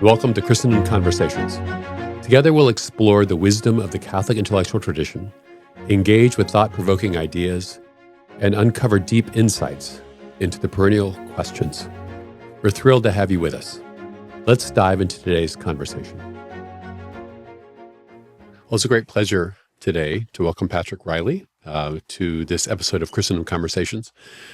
Welcome to Christendom Conversations. Together we'll explore the wisdom of the Catholic intellectual tradition, engage with thought-provoking ideas, and uncover deep insights into the perennial questions. We're thrilled to have you with us. Let's dive into today's conversation. Well, it's a great pleasure today to welcome Patrick Reilly to this episode of Christendom Conversations.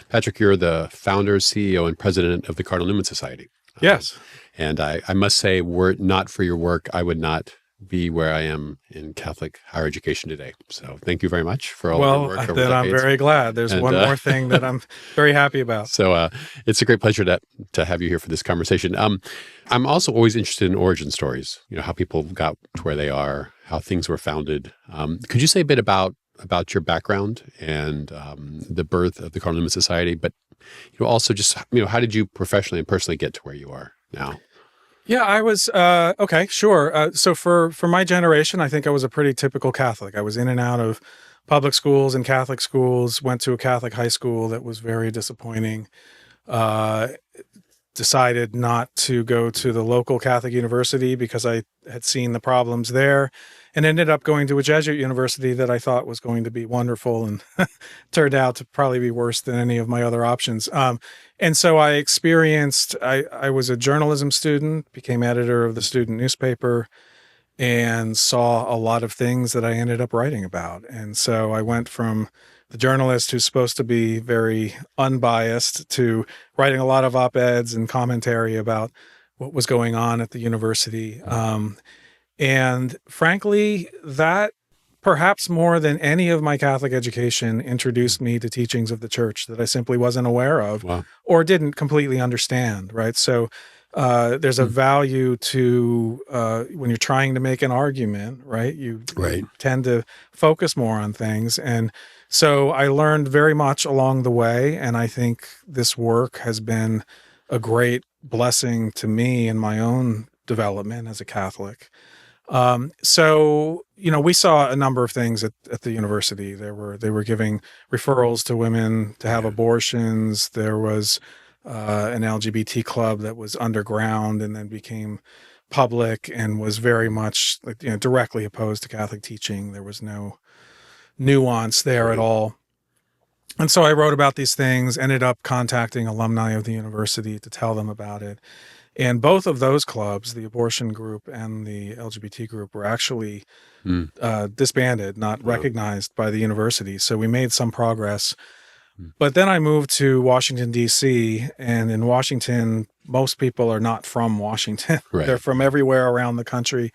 Patrick, you're the founder, CEO, and president of the Cardinal Newman Society. Yes. And I must say, were it not for your work, I would not be where I am in Catholic higher education today. So thank you very much for all your work. Well, then I'm very glad. There's one more thing that I'm very happy about. So it's a great pleasure to have you here for this conversation. I'm also always interested in origin stories, how people got to where they are, how things were founded. Could you say a bit about your background and the birth of the Cardinal Newman Society, but also just, how did you professionally and personally get to where you are now? Yeah, I was, okay, sure. So for my generation, I think I was a pretty typical Catholic. I was in and out of public schools and Catholic schools, went to a Catholic high school that was very disappointing, decided not to go to the local Catholic university because I had seen the problems there, and ended up going to a Jesuit university that I thought was going to be wonderful and turned out to probably be worse than any of my other options. And so I experienced, I was a journalism student, became editor of the student newspaper, and saw a lot of things that I ended up writing about. And so I went from the journalist who's supposed to be very unbiased to writing a lot of op-eds and commentary about what was going on at the university. And frankly, that perhaps more than any of my Catholic education introduced me to teachings of the church that I simply wasn't aware of or didn't completely understand, right? So there's a value to when you're trying to make an argument, right? You tend to focus more on things. And so I learned very much along the way, and I think this work has been a great blessing to me in my own development as a Catholic. So, we saw a number of things at the university. They were giving referrals to women to have abortions. There was an LGBT club that was underground and then became public and was very much directly opposed to Catholic teaching. There was no nuance there at all. And so I wrote about these things, ended up contacting alumni of the university to tell them about it. And both of those clubs, the abortion group and the LGBT group, were actually disbanded, not recognized by the university. So we made some progress. But then I moved to Washington, D.C., and in Washington, most people are not from Washington. Right. They're from everywhere around the country,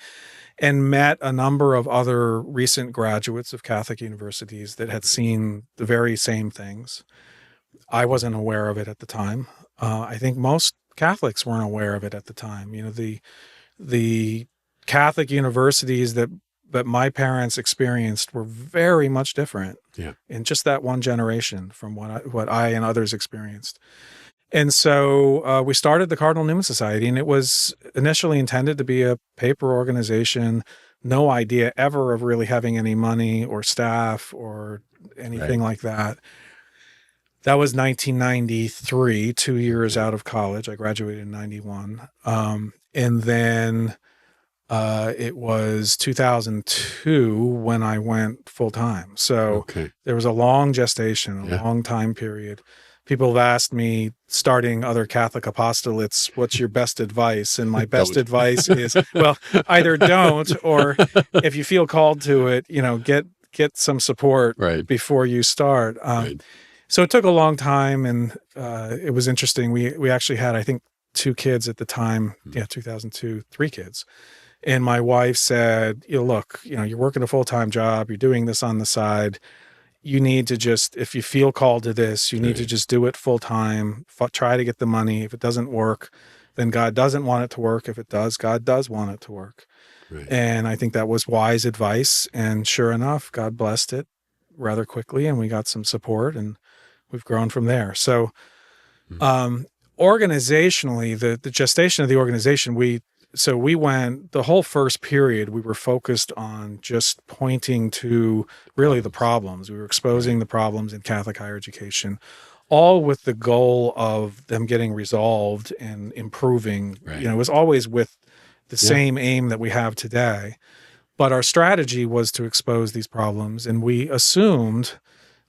and met a number of other recent graduates of Catholic universities that had seen the very same things. I wasn't aware of it at the time. I think most Catholics weren't aware of it at the time. The Catholic universities that my parents experienced were very much different in just that one generation from what I and others experienced. And so we started the Cardinal Newman Society, and it was initially intended to be a paper organization, no idea ever of really having any money or staff or anything like that. That was 1993, 2 years out of college. I graduated in 91. And then it was 2002 when I went full time. So there was a long gestation, a long time period. People have asked me, starting other Catholic apostolates, what's your best advice? And my best advice is, well, either don't, or if you feel called to it, get some support before you start. So it took a long time, and it was interesting. We actually had, I think, 2 kids at the time. 2002, 3 kids. And my wife said, look, you're working a full-time job. You're doing this on the side. You need to just, if you feel called to this, you need to just do it full-time. Try to get the money. If it doesn't work, then God doesn't want it to work. If it does, God does want it to work. And I think that was wise advice. And sure enough, God blessed it rather quickly, and we got some support, and we've grown from there. So organizationally, the gestation of the organization, we went, the whole first period, we were focused on just pointing to really the problems. We were exposing the problems in Catholic higher education, all with the goal of them getting resolved and improving. It was always with the same aim that we have today. But our strategy was to expose these problems, and we assumed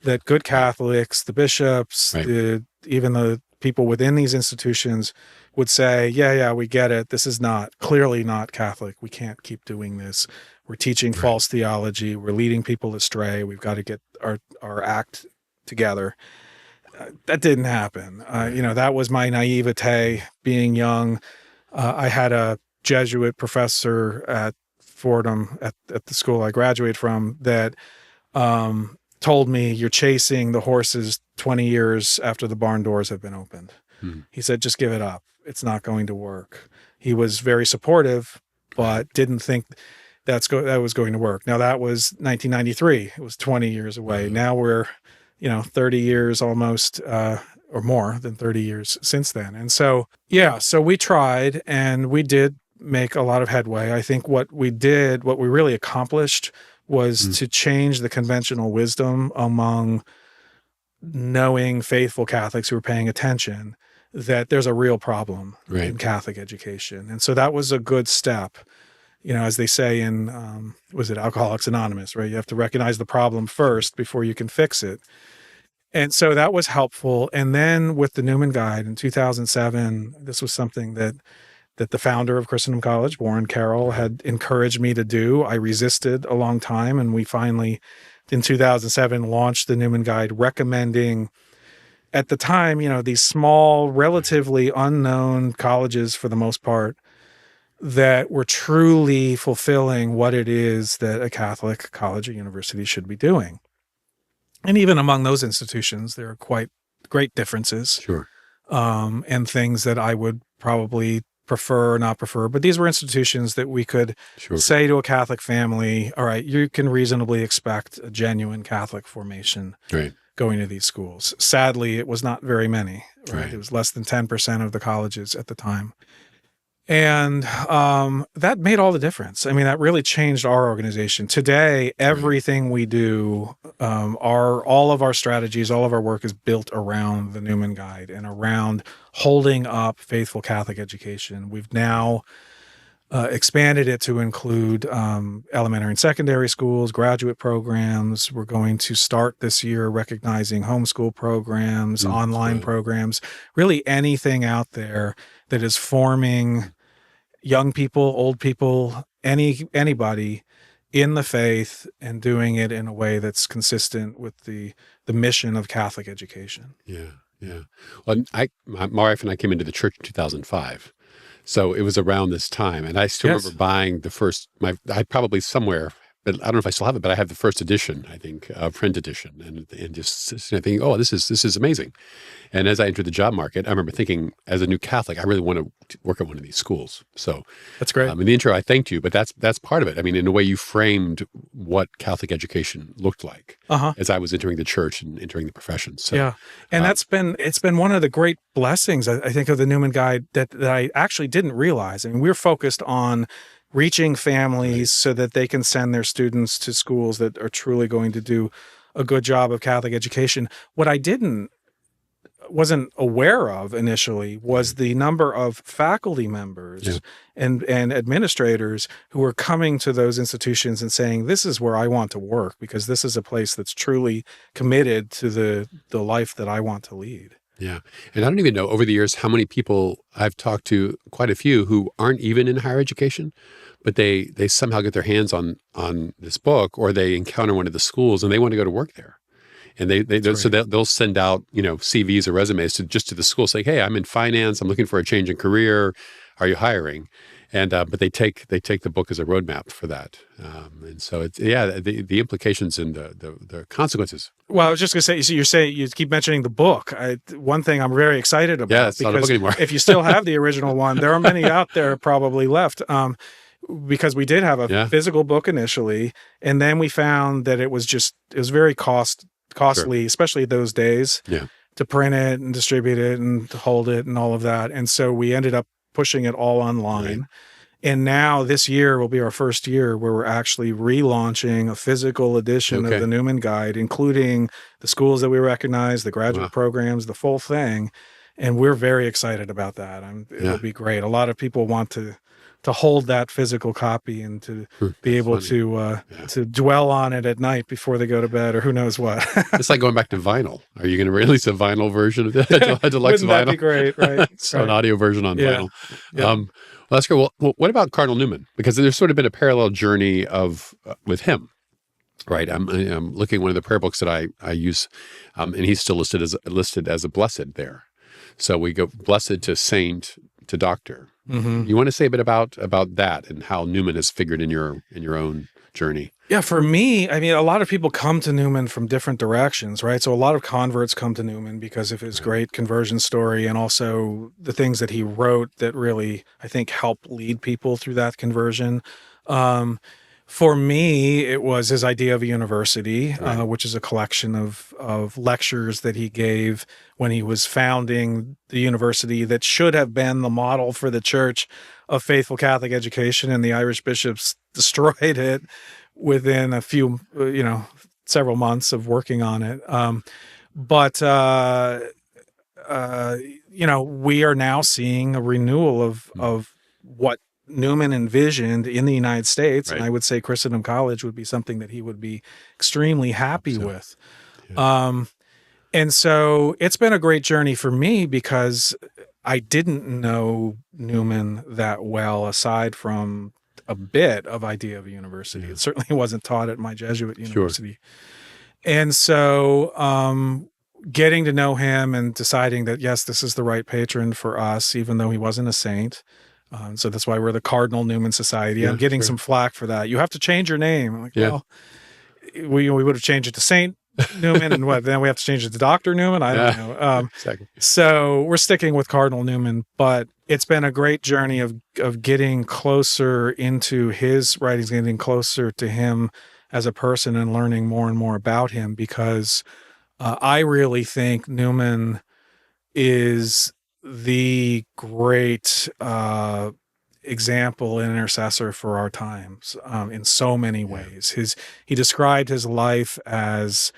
that good Catholics, the bishops, even the people within these institutions would say, yeah, we get it. This is clearly not Catholic. We can't keep doing this. We're teaching false theology. We're leading people astray. We've got to get our act together. That didn't happen. That was my naivete being young. I had a Jesuit professor at Fordham at the school I graduated from that told me, you're chasing the horses 20 years after the barn doors have been opened. He said, just give it up. It's not going to work. He was very supportive, but didn't think that was going to work. Now, that was 1993. It was 20 years away. Now we're 30 years almost, or more than 30 years since then. And so we tried, and we did make a lot of headway. I think what we really accomplished was to change the conventional wisdom among knowing faithful Catholics who were paying attention that there's a real problem in Catholic education. And so that was a good step. As they say in, was it Alcoholics Anonymous, right? You have to recognize the problem first before you can fix it. And so that was helpful. And then with the Newman Guide in 2007, this was something that the founder of Christendom College, Warren Carroll, had encouraged me to do. I resisted a long time, and we finally, in 2007, launched the Newman Guide, recommending, at the time, these small, relatively unknown colleges for the most part, that were truly fulfilling what it is that a Catholic college or university should be doing. And even among those institutions, there are quite great differences. Sure. And things that I would probably prefer or not prefer. But these were institutions that we could say to a Catholic family, all right, you can reasonably expect a genuine Catholic formation going to these schools. Sadly, it was not very many. Right? It was less than 10% of the colleges at the time. And that made all the difference. I mean, that really changed our organization. Today, everything we do, all of our strategies, all of our work is built around the Newman Guide and around holding up faithful Catholic education. We've now expanded it to include elementary and secondary schools, graduate programs. We're going to start this year recognizing homeschool programs, online programs, really anything out there that is forming young people, old people, anybody in the faith, and doing it in a way that's consistent with the mission of Catholic education. Yeah. Well, my wife and I came into the church in 2005. So it was around this time. And I still remember buying I probably somewhere, but I don't know if I still have it, but I have the first edition, I think, print edition, and just thinking, oh, this is amazing. And as I entered the job market, I remember thinking, as a new Catholic, I really want to work at one of these schools. So that's great. In the intro, I thanked you, but that's part of it. I mean, in a way, you framed what Catholic education looked like as I was entering the church and entering the profession. So, and it's been one of the great blessings, I think, of the Newman Guide that I actually didn't realize. I mean, we're focused on reaching families so that they can send their students to schools that are truly going to do a good job of Catholic education. What I wasn't aware of initially was the number of faculty members and administrators who were coming to those institutions and saying, this is where I want to work, because this is a place that's truly committed to the life that I want to lead. Yeah. And I don't even know over the years how many people I've talked to, quite a few, who aren't even in higher education, but they somehow get their hands on this book, or they encounter one of the schools and they want to go to work there. And they'll send out, CVs or resumes to the school saying, hey, I'm in finance. I'm looking for a change in career. Are you hiring? And but they take the book as a roadmap for that. And so it's the implications and the consequences. Well, I was just going to say, so you keep mentioning the book. One thing I'm very excited about. Yeah, it's not a book anymore. If you still have the original one, there are many out there probably left. Because we did have a physical book initially, and then we found that it was very costly, especially those days, to print it and distribute it and to hold it and all of that. And so we ended up pushing it all online. Right. And now this year will be our first year where we're actually relaunching a physical edition of the Newman Guide, including the schools that we recognize, the graduate programs, the full thing. And we're very excited about that. It'll be great. A lot of people want to to hold that physical copy and to be able to dwell on it at night before they go to bed, or who knows what. It's like going back to vinyl. Are you going to release a vinyl version of that? A deluxe Wouldn't vinyl? that be great, right? So an audio version on vinyl. Yeah. Well, that's great. Well, what about Cardinal Newman? Because there's sort of been a parallel journey with him, right? I'm looking at one of the prayer books that I use, and he's still listed as a blessed there. So we go blessed to saint to doctor. Mm-hmm. You want to say a bit about that and how Newman has figured in your own journey? Yeah, for me, I mean, a lot of people come to Newman from different directions, right? So a lot of converts come to Newman because of his great conversion story and also the things that he wrote that really, I think, helped lead people through that conversion. For me, it was his idea of a university, which is a collection of lectures that he gave when he was founding the university that should have been the model for the Church of Faithful Catholic Education, and the Irish bishops destroyed it within a few, several months of working on it. We are now seeing a renewal of what Newman envisioned in the United States, and I would say Christendom College would be something that he would be extremely happy with. Yeah. And so it's been a great journey for me because I didn't know Newman that well, aside from a bit of idea of a university. Yeah. It certainly wasn't taught at my Jesuit university. Sure. And so getting to know him and deciding that, yes, this is the right patron for us, even though he wasn't a saint. So that's why we're the Cardinal Newman Society. Yeah, I'm getting some flack for that. You have to change your name. I'm like, well, we would have changed it to Saint Newman, and then we have to change it to Dr. Newman. I don't know. Exactly. So we're sticking with Cardinal Newman, but it's been a great journey of getting closer into his writings, getting closer to him as a person and learning more and more about him, because I really think Newman is the great example and intercessor for our times in so many ways. He described his life's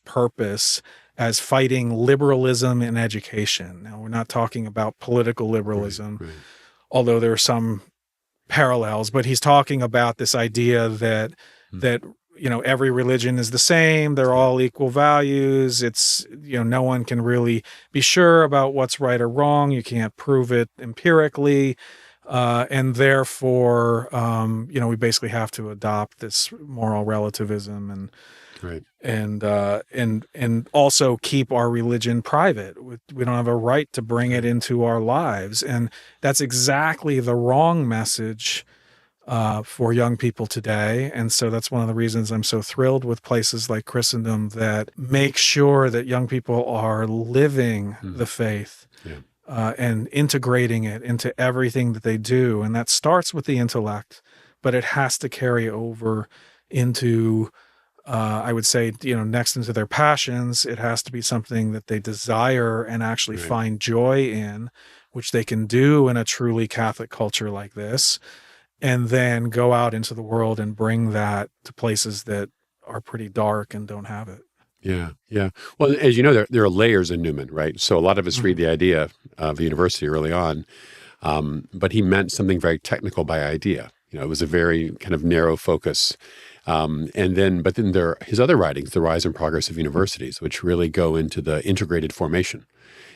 purpose as fighting liberalism in education. Now, we're not talking about political liberalism, although there are some parallels, but he's talking about this idea that every religion is the same. They're all equal values. It's, no one can really be sure about what's right or wrong. You can't prove it empirically. And therefore, we basically have to adopt this moral relativism and also keep our religion private. We don't have a right to bring it into our lives. And that's exactly the wrong message for young people today. And so that's one of the reasons I'm so thrilled with places like Christendom that make sure that young people are living the faith and integrating it into everything that they do. And that starts with the intellect, but it has to carry over into, I would say, next into their passions. It has to be something that they desire and actually find joy in, which they can do in a truly Catholic culture like this. And then go out into the world and bring that to places that are pretty dark and don't have it. Yeah, yeah. Well, as you know, there are layers in Newman, right? So a lot of us read the idea of a university early on, but he meant something very technical by idea. It was a very kind of narrow focus. But then there are his other writings, The Rise and Progress of Universities, which really go into the integrated formation.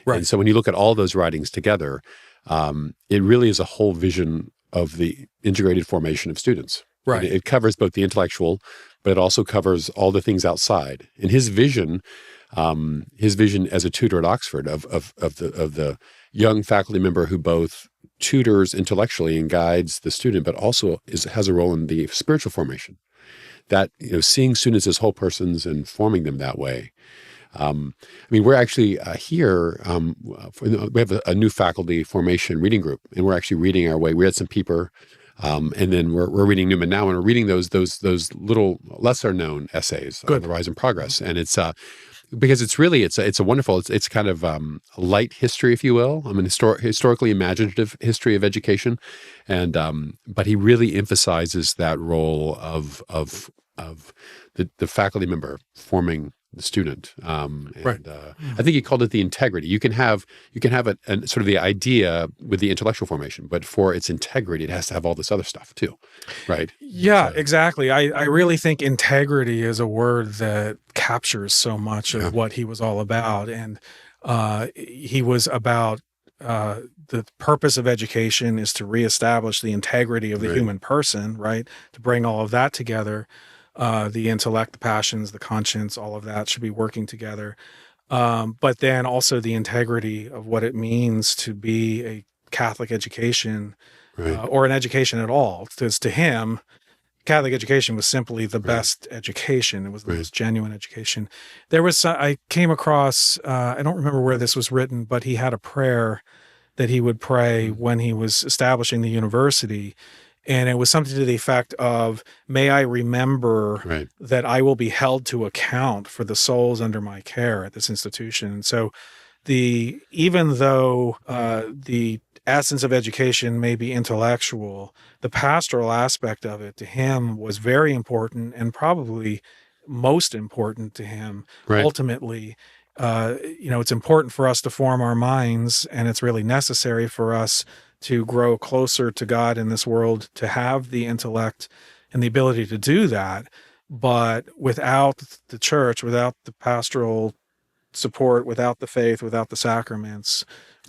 Right. And so when you look at all those writings together, it really is a whole vision of the integrated formation of students. Right. It covers both the intellectual, but it also covers all the things outside. And his vision as a tutor at Oxford of the young faculty member who both tutors intellectually and guides the student, but also has a role in the spiritual formation. That, seeing students as whole persons and forming them that way. We're actually here, we have a new faculty formation reading group, and we're actually reading our way. We had some Pieper, and then we're reading Newman now, and we're reading those little lesser known essays on the Rise and Progress. And it's because it's a wonderful, it's kind of a light history, if you will. Historically imaginative history of education, and but he really emphasizes that role of the faculty member forming the student. Right. I think he called it the integrity. You can have a sort of the idea with the intellectual formation, but for its integrity, it has to have all this other stuff too, right? Yeah, exactly. I really think integrity is a word that captures so much of what he was all about. And he was about the purpose of education is to reestablish the integrity of the human person, right? To bring all of that together. The intellect, the passions, the conscience, all of that should be working together. But then also the integrity of what it means to be a Catholic education or an education at all. Because to him, Catholic education was simply the best education. It was the most genuine education. There was, I came across, I don't remember where this was written, but he had a prayer that he would pray when he was establishing the university. And it was something to the effect of, may I remember that I will be held to account for the souls under my care at this institution. And so even though the essence of education may be intellectual, the pastoral aspect of it to him was very important and probably most important to him. Ultimately, it's important for us to form our minds, and it's really necessary for us to grow closer to God in this world, to have the intellect and the ability to do that. But without the church, without the pastoral support, without the faith, without the sacraments,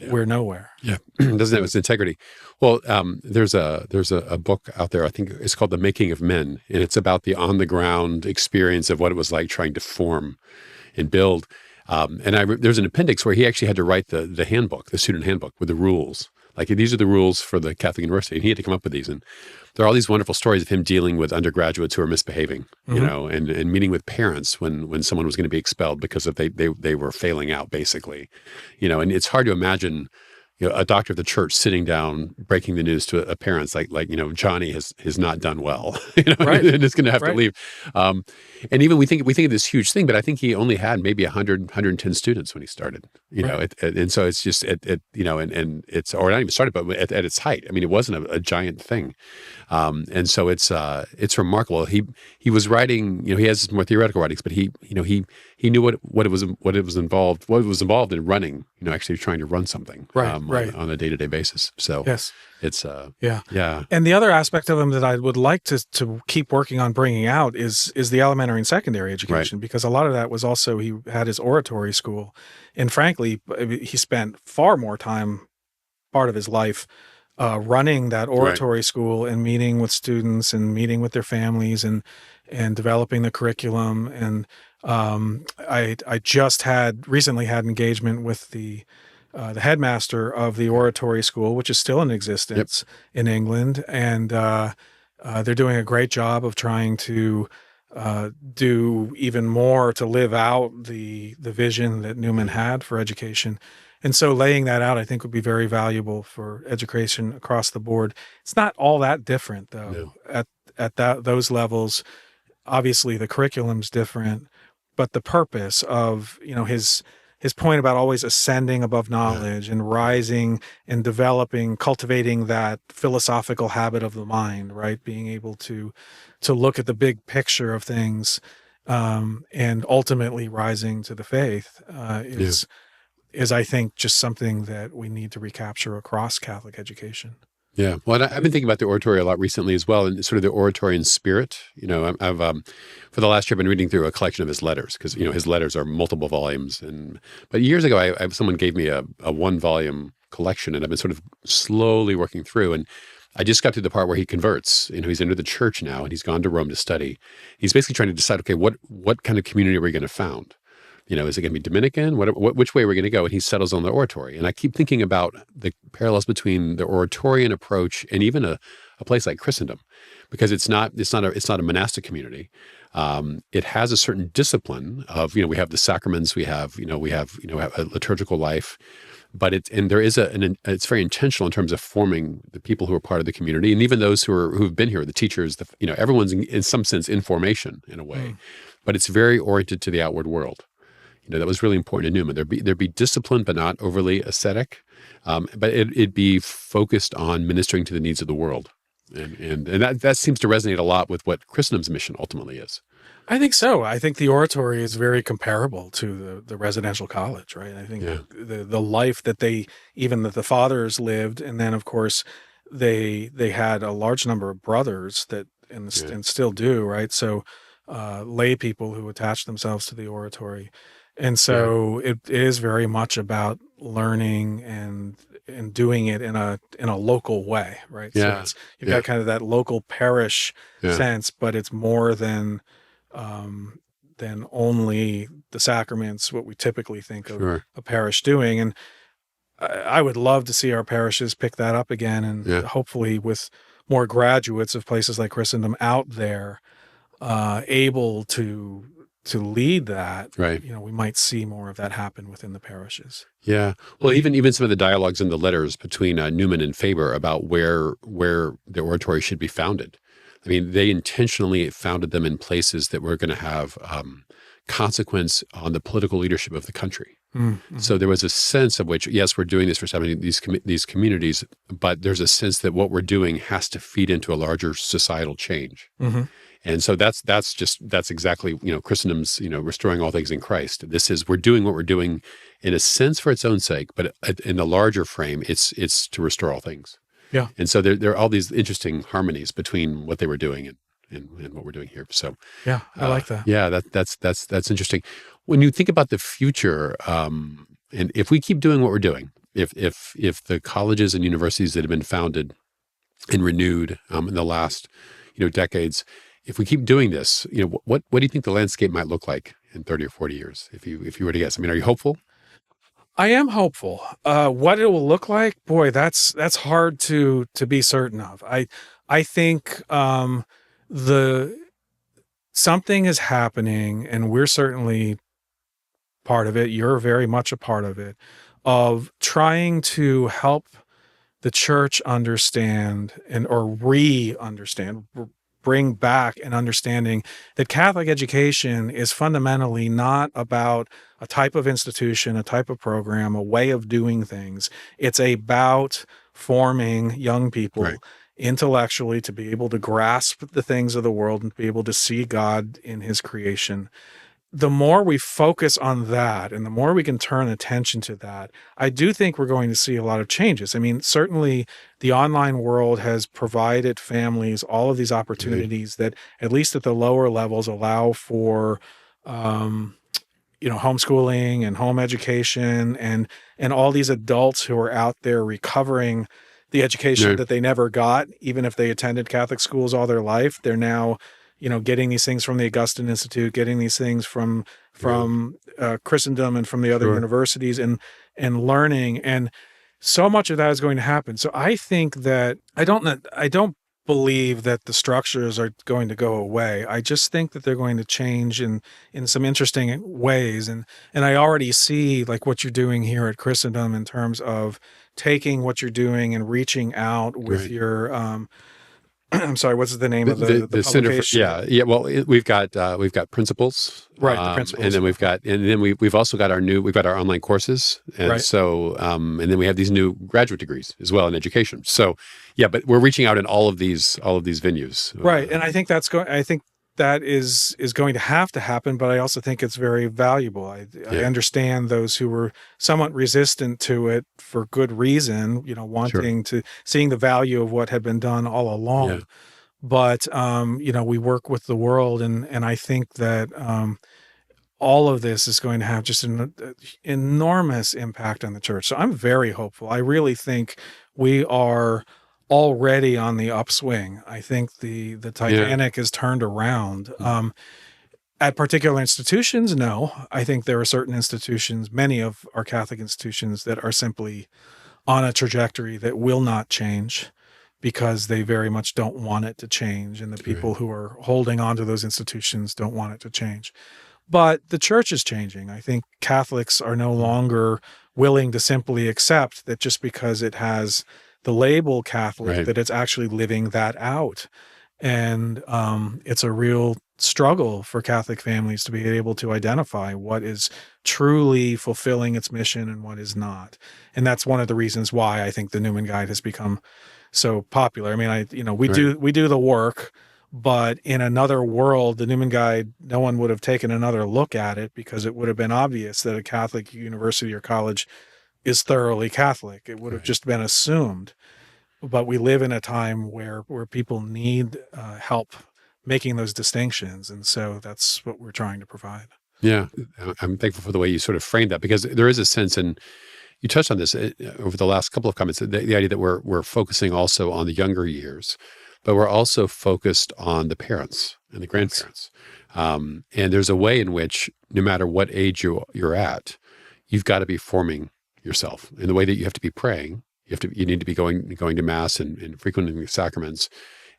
we're nowhere. Yeah, doesn't have its integrity. Well, there's a book out there. I think it's called The Making of Men, and it's about the on the ground experience of what it was like trying to form and build. There's an appendix where he actually had to write the handbook, the student handbook, with the rules. Like, these are the rules for the Catholic University, and he had to come up with these. And there are all these wonderful stories of him dealing with undergraduates who are misbehaving, and meeting with parents when someone was going to be expelled because they were failing out, basically, and it's hard to imagine, a doctor of the church sitting down, breaking the news to a parents like Johnny has not done well, and is going to have to leave. And even we think of this huge thing, but I think he only had maybe 100, 110 students when he started, and so it's just, and it's, or not even started, but at its height, I mean, it wasn't a giant thing. And so it's remarkable. He was writing, he has more theoretical writings, but he knew what was involved in running, actually trying to run something, on a day-to-day basis. So it's, And the other aspect of him that I would like to keep working on bringing out is the elementary and secondary education, because a lot of that was also, he had his oratory school, and frankly, he spent far more time, part of his life, running that oratory school and meeting with students and meeting with their families and developing the curriculum. And I just recently had engagement with the headmaster of the oratory school, which is still in existence in England, and they're doing a great job of trying to do even more to live out the vision that Newman had for education. And so laying that out, I think, would be very valuable for education across the board. It's not all that different, though. No. At those levels, obviously the curriculum's different, but the purpose of his point about always ascending above knowledge and rising and developing, cultivating that philosophical habit of the mind, right? Being able to look at the big picture of things, and ultimately rising to the faith is, I think, just something that we need to recapture across Catholic education. Yeah. Well, I've been thinking about the oratory a lot recently as well, and sort of the Oratorian spirit. I've for the last year, I've been reading through a collection of his letters, because, his letters are multiple volumes. But years ago, someone gave me a 1-volume collection, and I've been sort of slowly working through. And I just got to the part where he converts. He's entered the church now, and he's gone to Rome to study. He's basically trying to decide, okay, what kind of community are we going to found? Is it going to be Dominican? Which way are we going to go? And he settles on the oratory. And I keep thinking about the parallels between the Oratorian approach and even a place like Christendom, because it's not a monastic community. It has a certain discipline of, we have the sacraments, we have a liturgical life, but it's very intentional in terms of forming the people who are part of the community, and even those who've been here, the teachers, everyone's in some sense in formation in a way, but it's very oriented to the outward world. That was really important to Newman. There'd be discipline, but not overly ascetic. But it'd be focused on ministering to the needs of the world. And that seems to resonate a lot with what Christendom's mission ultimately is. I think so. I think the oratory is very comparable to the residential college, right? I think Yeah. the life that that the fathers lived, and then of course they had a large number of brothers that Yeah. and still do, right? So lay people who attach themselves to the oratory, and Yeah. so it is very much about learning and doing it in a local way, right? So Yeah. it's you've Yeah. got kind of that local parish Yeah. sense, but it's more um, than only the sacraments, what we typically think of Sure. a parish doing. And I would love to see our parishes pick that up again, and Yeah. hopefully with more graduates of places like Christendom out there, able to lead that. Right. We might see more of that happen within the parishes. Yeah. Well, even some of the dialogues in the letters between Newman and Faber about where the oratory should be founded. I mean, they intentionally founded them in places that were going to have consequence on the political leadership of the country. Mm-hmm. So there was a sense of which, yes, we're doing this for some of these communities, but there's a sense that what we're doing has to feed into a larger societal change. Mm-hmm. And so that's exactly, Christendom's, restoring all things in Christ. We're doing what we're doing in a sense for its own sake, but in the larger frame, it's to restore all things. Yeah. And so there are all these interesting harmonies between what they were doing and what we're doing here. So Yeah, I like that. yeah, that's interesting. When you think about the future, and if we keep doing what we're doing, if the colleges and universities that have been founded and renewed in the last decades, if we keep doing this, what do you think the landscape might look like in 30 or 40 years? If you were to guess, I mean, are you hopeful? I am hopeful. What it will look like, boy, that's hard to be certain of. I think something is happening, and we're certainly part of it. You're very much a part of it, of trying to help the church understand or re-understand, bring back an understanding that Catholic education is fundamentally not about a type of institution, a type of program, a way of doing things. It's about forming young people Right. intellectually to be able to grasp the things of the world and be able to see God in his creation. The more we focus on that and the more we can turn attention to that, I do think we're going to see a lot of changes. I mean, certainly the online world has provided families all of these opportunities that, at least at the lower levels, allow for, homeschooling and home education and all these adults who are out there recovering the education that they never got, even if they attended Catholic schools all their life. They're now getting these things from the Augustine Institute, getting these things from Christendom and from the other universities, and learning. And so much of that is going to happen. So I think that I don't believe that the structures are going to go away. I just think that they're going to change in some interesting ways. And I already see like what you're doing here at Christendom in terms of taking what you're doing and reaching out with your I'm sorry, what's the name of the Center for, publication? yeah. Well, we've got principles, Right, the principles, and then we've also got our online courses, and right. So and then we have these new graduate degrees as well in education. So yeah, but we're reaching out in all of these venues, Right, and I think that is going to have to happen, but I also think it's very valuable. I understand those who were somewhat resistant to it for good reason, wanting to seeing the value of what had been done all along. Yeah. But we work with the world, and I think that all of this is going to have just an enormous impact on the church. So I'm very hopeful. I really think we are already on the upswing. I think the Titanic is turned around. At particular institutions, no. I think there are certain institutions, many of our Catholic institutions, that are simply on a trajectory that will not change because they very much don't want it to change. And the people who are holding on to those institutions don't want it to change. But the church is changing. I think Catholics are no longer willing to simply accept that just because it has the label Catholic, that it's actually living that out. And it's a real struggle for Catholic families to be able to identify what is truly fulfilling its mission and what is not. And that's one of the reasons why I think the Newman Guide has become so popular. I mean, we Right. do the work, but in another world, the Newman Guide, no one would have taken another look at it because it would have been obvious that a Catholic university or college is thoroughly Catholic. It would have Right. just been assumed. But we live in a time where people need help making those distinctions, and so that's what we're trying to provide. Yeah. I'm thankful for the way you sort of framed that, because there is a sense, and you touched on this over the last couple of comments, the idea that we're focusing also on the younger years, but we're also focused on the parents and the grandparents. And there's a way in which, no matter what age you're at, you've got to be forming yourself in the way that you have to be praying. You need to be going to mass and frequenting the sacraments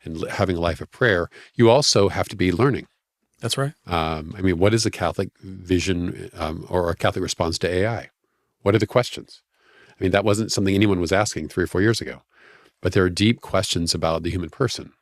and having a life of prayer. You also have to be learning. That's right. I mean, what is a Catholic vision or a Catholic response to AI? What are the questions? I mean, that wasn't something anyone was asking 3 or 4 years ago, but there are deep questions about the human person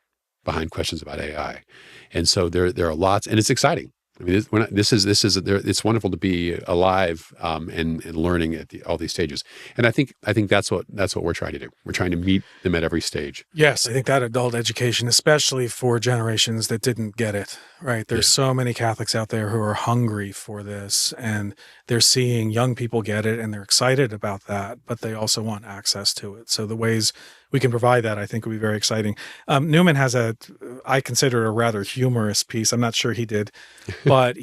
behind questions about AI. And so there are lots, and it's exciting. I mean, it's wonderful to be alive and learning at all these stages. And I think that's what we're trying to do. We're trying to meet them at every stage. Yes, I think that adult education, especially for generations that didn't get it, right? There's so many Catholics out there who are hungry for this, and they're seeing young people get it, and they're excited about that, but they also want access to it. So the ways we can provide that, I think, will be very exciting. Newman has I consider a rather humorous piece. I'm not sure he did, but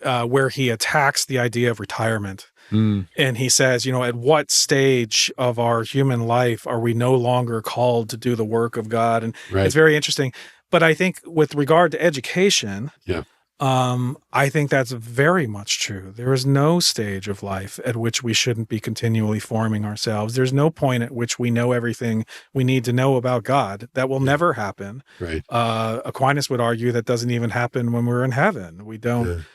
where he attacks the idea of retirement. And he says, at what stage of our human life are we no longer called to do the work of God? And Right. it's very interesting. But I think with regard to education, Yeah. I think that's very much true. There is no stage of life at which we shouldn't be continually forming ourselves. There's no point at which we know everything we need to know about God. That will never happen. Right. Aquinas would argue that doesn't even happen when we're in heaven. We don't,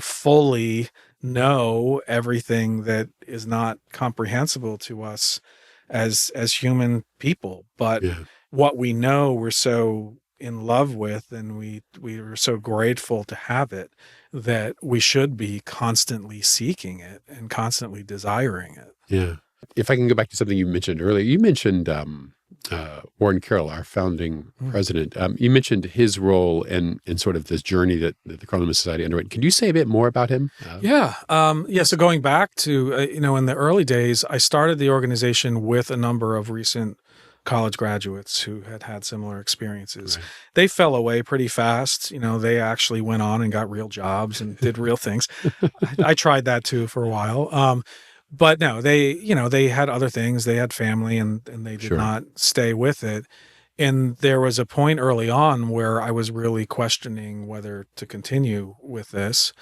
fully know everything that is not comprehensible to us as human people. But what we know, we're so in love with, and we are so grateful to have it, that we should be constantly seeking it and constantly desiring it. Yeah. If I can go back to something you mentioned earlier, you mentioned Warren Carroll, our founding president. You mentioned his role in sort of this journey that the Cardinal Newman Society underwent. Can you say a bit more about him? So going back to, in the early days, I started the organization with a number of recent college graduates who had similar experiences. Right. They fell away pretty fast. They actually went on and got real jobs and did real things. I tried that too for a while. But no, they had other things. They had family, and they did not stay with it. And there was a point early on where I was really questioning whether to continue with this.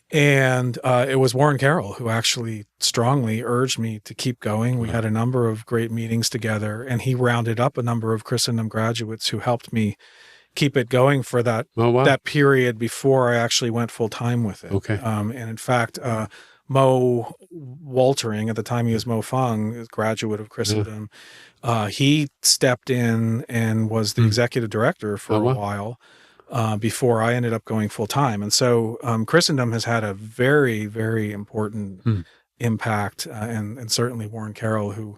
And it was Warren Carroll who actually strongly urged me to keep going. We had a number of great meetings together, and he rounded up a number of Christendom graduates who helped me keep it going for that period before I actually went full time with it. Okay. And in fact, Mo Waltering, at the time he was Mo Fung, a graduate of Christendom, he stepped in and was the executive director for a while. Before I ended up going full time. And so Christendom has had a very, very important impact, and certainly Warren Carroll, who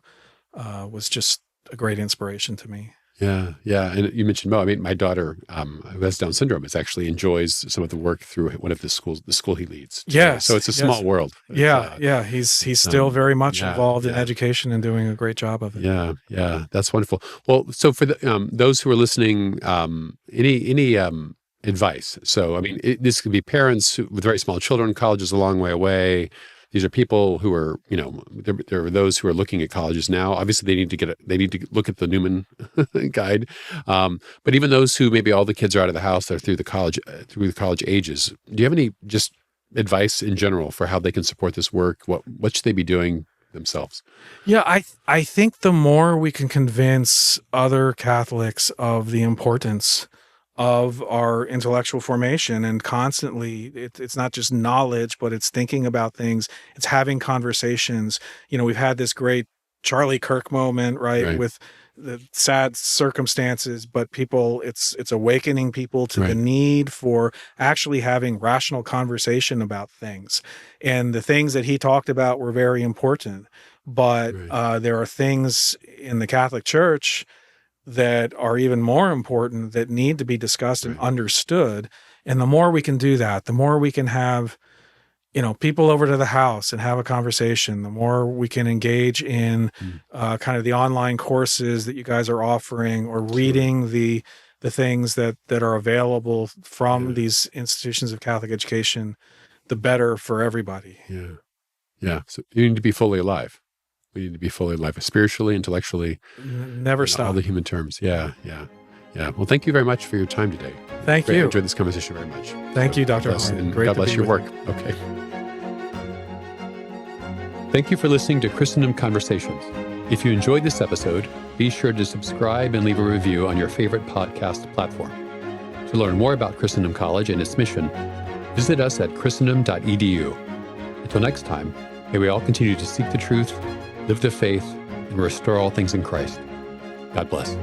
was just a great inspiration to me. Yeah. And you mentioned Mo. I mean, my daughter, who has Down syndrome, enjoys some of the work through one of the school he leads. Yes. So it's a small world. He's still very much involved in education and doing a great job of it. Yeah. That's wonderful. Well, so for those who are listening, any advice? So, I mean, this could be parents with very small children. College is a long way away. These are people who are, there are those who are looking at colleges now. Obviously, they need to look at the Newman Guide. But even those who maybe all the kids are out of the house, they're through the college ages. Do you have any just advice in general for how they can support this work? What should they be doing themselves? Yeah, I think the more we can convince other Catholics of the importance of our intellectual formation, and constantly, it's not just knowledge, but it's thinking about things. It's having conversations. We've had this great Charlie Kirk moment, right? With the sad circumstances, but it's awakening people to the need for actually having rational conversation about things. And the things that he talked about were very important, but there are things in the Catholic Church that are even more important that need to be discussed and understood. And the more we can do that, the more we can have, people over to the house and have a conversation, the more we can engage in kind of the online courses that you guys are offering, or reading the things that are available from these institutions of Catholic education, the better for everybody. Yeah. So you need to be fully alive. We need to be fully alive, spiritually, intellectually. Never stop. All the human terms. Yeah. Well, thank you very much for your time today. Thank you. I enjoyed this conversation very much. Thank you, Dr. And Great God bless your work. You. Okay. Thank you for listening to Christendom Conversations. If you enjoyed this episode, be sure to subscribe and leave a review on your favorite podcast platform. To learn more about Christendom College and its mission, visit us at christendom.edu. Until next time, may we all continue to seek the truth, live the faith, and restore all things in Christ. God bless.